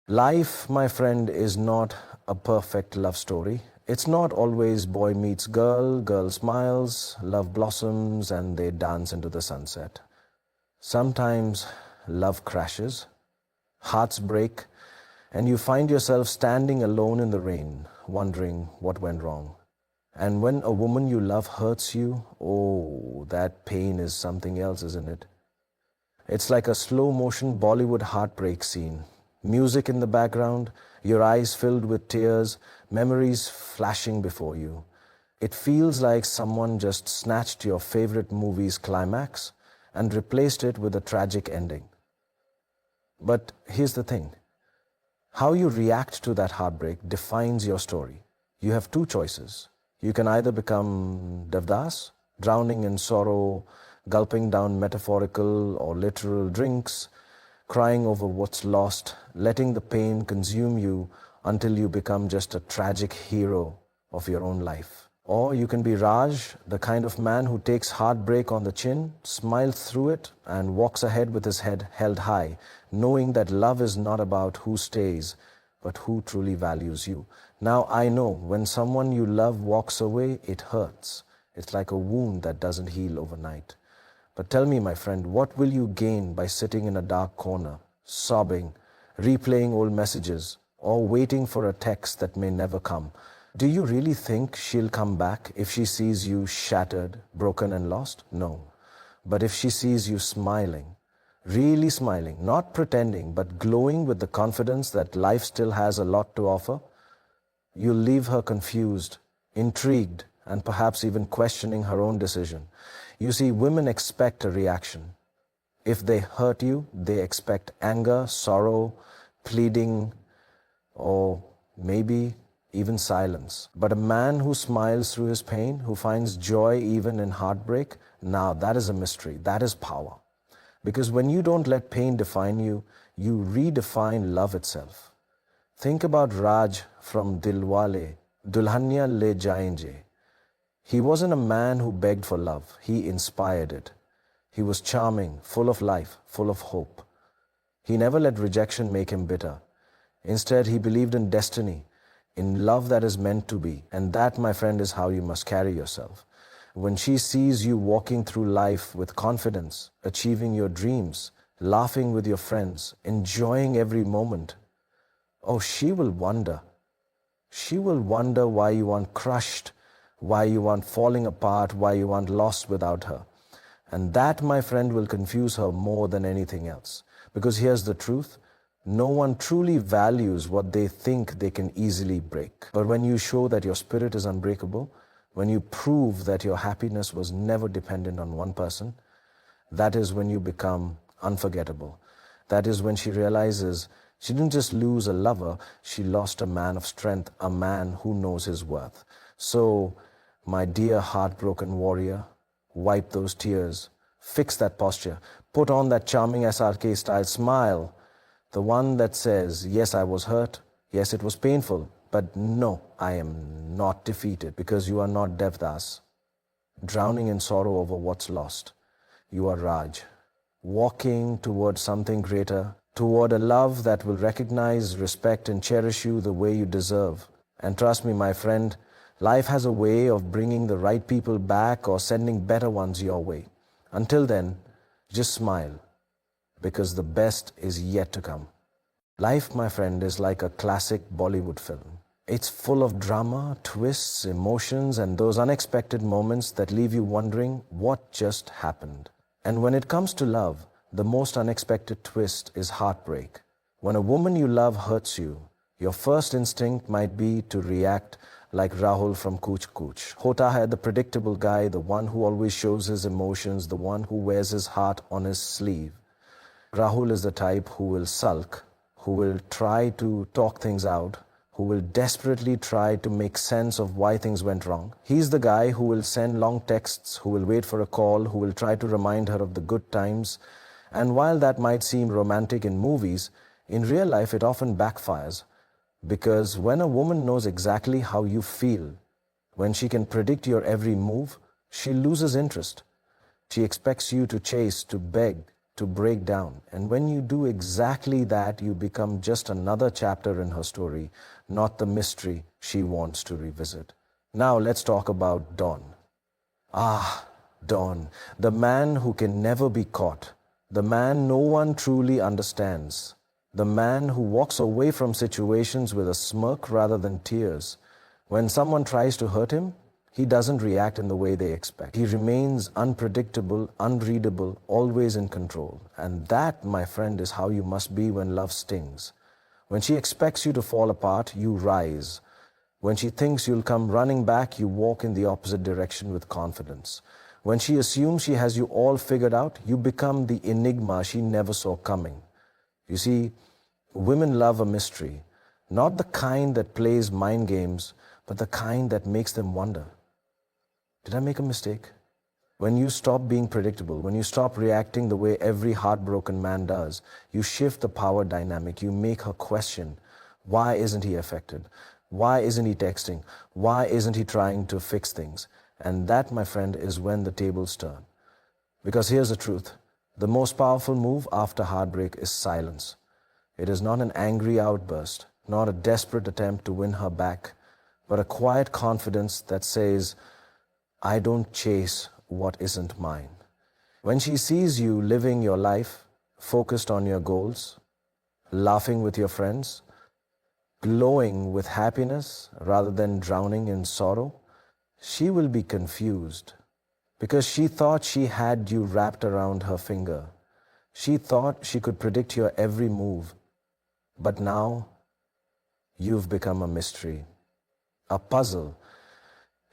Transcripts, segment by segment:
Life, my friend, is not a perfect love story. It's not always boy meets girl, girl smiles, love blossoms, and they dance into the sunset. Sometimes love crashes, hearts break, and you find yourself standing alone in the rain, wondering what went wrong. And when a woman you love hurts you, oh, that pain is something else, isn't it? It's like a slow motion Bollywood heartbreak scene. Music in the background, your eyes filled with tears, memories flashing before you. It feels like someone just snatched your favorite movie's climax and replaced it with a tragic ending. But here's the thing. How you react to that heartbreak defines your story. You have two choices. You can either become Devdas, drowning in sorrow, gulping down metaphorical or literal drinks, crying over what's lost, letting the pain consume you until you become just a tragic hero of your own life. Or you can be Raj, the kind of man who takes heartbreak on the chin, smiles through it, and walks ahead with his head held high, knowing that love is not about who stays, but who truly values you. Now I know when someone you love walks away, it hurts. It's like a wound that doesn't heal overnight. But tell me, my friend, what will you gain by sitting in a dark corner, sobbing, replaying old messages, or waiting for a text that may never come? Do you really think she'll come back if she sees you shattered, broken, and lost? No. But if she sees you smiling, really smiling, not pretending, but glowing with the confidence that life still has a lot to offer, you'll leave her confused, intrigued, and perhaps even questioning her own decision. You see, women expect a reaction. If they hurt you, they expect anger, sorrow, pleading, or maybe even silence. But a man who smiles through his pain, who finds joy even in heartbreak, now that is a mystery, that is power. Because when you don't let pain define you, you redefine love itself. Think about Raj from Dilwale, Dulhania Le Jayenge. He wasn't a man who begged for love, he inspired it. He was charming, full of life, full of hope. He never let rejection make him bitter. Instead, he believed in destiny, in love that is meant to be. And that, my friend, is how you must carry yourself. When she sees you walking through life with confidence, achieving your dreams, laughing with your friends, enjoying every moment, oh, she will wonder. She will wonder why you aren't crushed, why you aren't falling apart, why you aren't lost without her. And that, my friend, will confuse her more than anything else. Because here's the truth. No one truly values what they think they can easily break. But when you show that your spirit is unbreakable, when you prove that your happiness was never dependent on one person, that is when you become unforgettable. That is when she realizes she didn't just lose a lover, she lost a man of strength, a man who knows his worth. So, my dear heartbroken warrior, wipe those tears, fix that posture, put on that charming SRK style smile, the one that says, yes, I was hurt, yes, it was painful, but no, I am not defeated, because you are not Devdas, drowning in sorrow over what's lost. You are Raj, walking toward something greater, toward a love that will recognize, respect, and cherish you the way you deserve. And trust me, my friend, life has a way of bringing the right people back or sending better ones your way. Until then, just smile, because the best is yet to come. Life, my friend, is like a classic Bollywood film. It's full of drama, twists, emotions, and those unexpected moments that leave you wondering what just happened. And when it comes to love, the most unexpected twist is heartbreak. When a woman you love hurts you, your first instinct might be to react like Rahul from Kuch Kuch. Hota Hai, the predictable guy, the one who always shows his emotions, the one who wears his heart on his sleeve. Rahul is the type who will sulk, who will try to talk things out, who will desperately try to make sense of why things went wrong. He's the guy who will send long texts, who will wait for a call, who will try to remind her of the good times. And while that might seem romantic in movies, in real life it often backfires. Because when a woman knows exactly how you feel, when she can predict your every move, she loses interest. She expects you to chase, to beg, to break down. And when you do exactly that, you become just another chapter in her story, not the mystery she wants to revisit. Now let's talk about Don. Ah, Don, the man who can never be caught, the man no one truly understands, the man who walks away from situations with a smirk rather than tears. When someone tries to hurt him, he doesn't react in the way they expect. He remains unpredictable, unreadable, always in control. And that, my friend, is how you must be when love stings. When she expects you to fall apart, you rise. When she thinks you'll come running back, you walk in the opposite direction with confidence. When she assumes she has you all figured out, you become the enigma she never saw coming. You see, women love a mystery, not the kind that plays mind games, but the kind that makes them wonder. Did I make a mistake? When you stop being predictable, when you stop reacting the way every heartbroken man does, you shift the power dynamic. You make her question, why isn't he affected? Why isn't he texting? Why isn't he trying to fix things? And that, my friend, is when the tables turn. Because here's the truth. The most powerful move after heartbreak is silence. It is not an angry outburst, not a desperate attempt to win her back, but a quiet confidence that says, I don't chase what isn't mine. When she sees you living your life, focused on your goals, laughing with your friends, glowing with happiness rather than drowning in sorrow, she will be confused because she thought she had you wrapped around her finger. She thought she could predict your every move. But now, you've become a mystery, a puzzle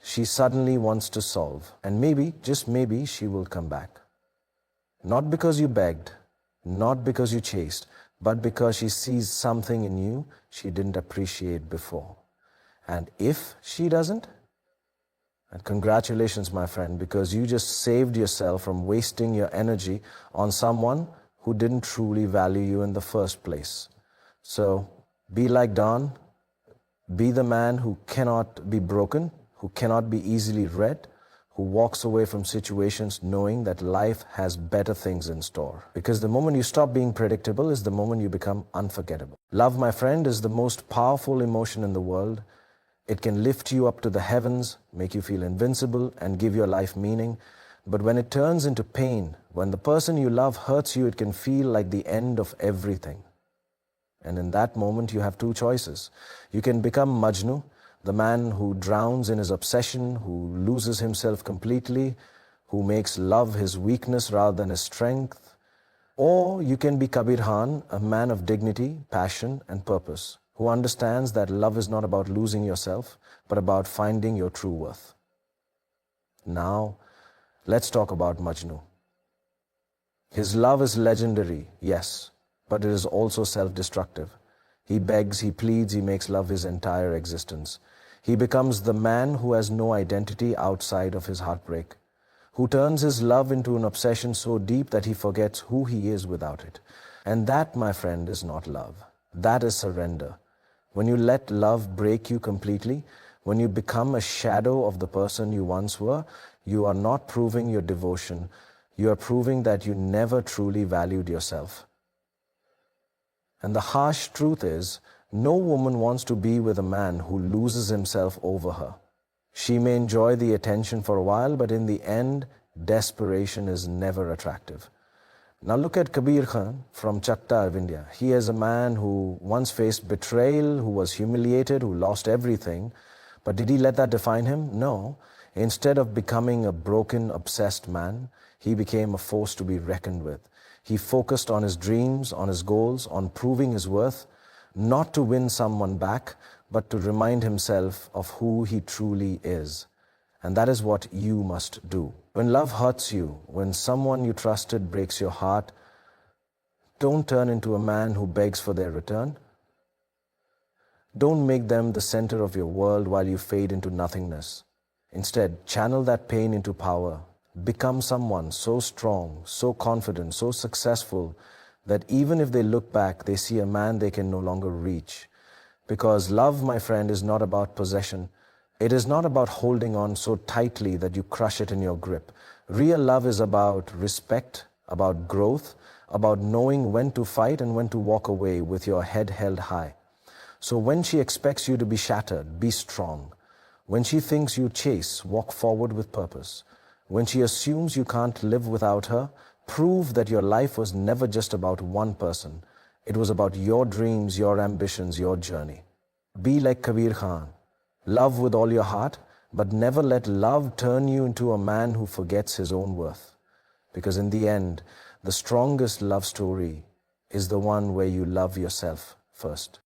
she suddenly wants to solve. And maybe, just maybe, she will come back. Not because you begged, not because you chased, but because she sees something in you she didn't appreciate before. And if she doesn't, and congratulations, my friend, because you just saved yourself from wasting your energy on someone who didn't truly value you in the first place. So be like Don, be the man who cannot be broken, who cannot be easily read, who walks away from situations knowing that life has better things in store. Because the moment you stop being predictable is the moment you become unforgettable. Love, my friend, is the most powerful emotion in the world. It can lift you up to the heavens, make you feel invincible, and give your life meaning. But when it turns into pain, when the person you love hurts you, it can feel like the end of everything. And in that moment, you have two choices. You can become Majnu, the man who drowns in his obsession, who loses himself completely, who makes love his weakness rather than his strength. Or you can be Kabir Khan, a man of dignity, passion, and purpose, who understands that love is not about losing yourself, but about finding your true worth. Now, let's talk about Majnu. His love is legendary, yes, but it is also self-destructive. He begs, he pleads, he makes love his entire existence. He becomes the man who has no identity outside of his heartbreak, who turns his love into an obsession so deep that he forgets who he is without it. And that, my friend, is not love. That is surrender. When you let love break you completely, when you become a shadow of the person you once were, you are not proving your devotion. You are proving that you never truly valued yourself. And the harsh truth is, no woman wants to be with a man who loses himself over her. She may enjoy the attention for a while, but in the end, desperation is never attractive. Now look at Kabir Khan from Chakta of India. He is a man who once faced betrayal, who was humiliated, who lost everything. But did he let that define him? No. Instead of becoming a broken, obsessed man, he became a force to be reckoned with. He focused on his dreams, on his goals, on proving his worth, not to win someone back, but to remind himself of who he truly is. And that is what you must do. When love hurts you, when someone you trusted breaks your heart, don't turn into a man who begs for their return. Don't make them the center of your world while you fade into nothingness. Instead, channel that pain into power. Become someone so strong, so confident, so successful that even if they look back, they see a man they can no longer reach. Because love, my friend, is not about possession. It is not about holding on so tightly that you crush it in your grip. Real love is about respect, about growth, about knowing when to fight and when to walk away with your head held high. So when she expects you to be shattered, be strong. When she thinks you chase, walk forward with purpose. When she assumes you can't live without her, prove that your life was never just about one person. It was about your dreams, your ambitions, your journey. Be like Kabir Khan. Love with all your heart, but never let love turn you into a man who forgets his own worth. Because in the end, the strongest love story is the one where you love yourself first.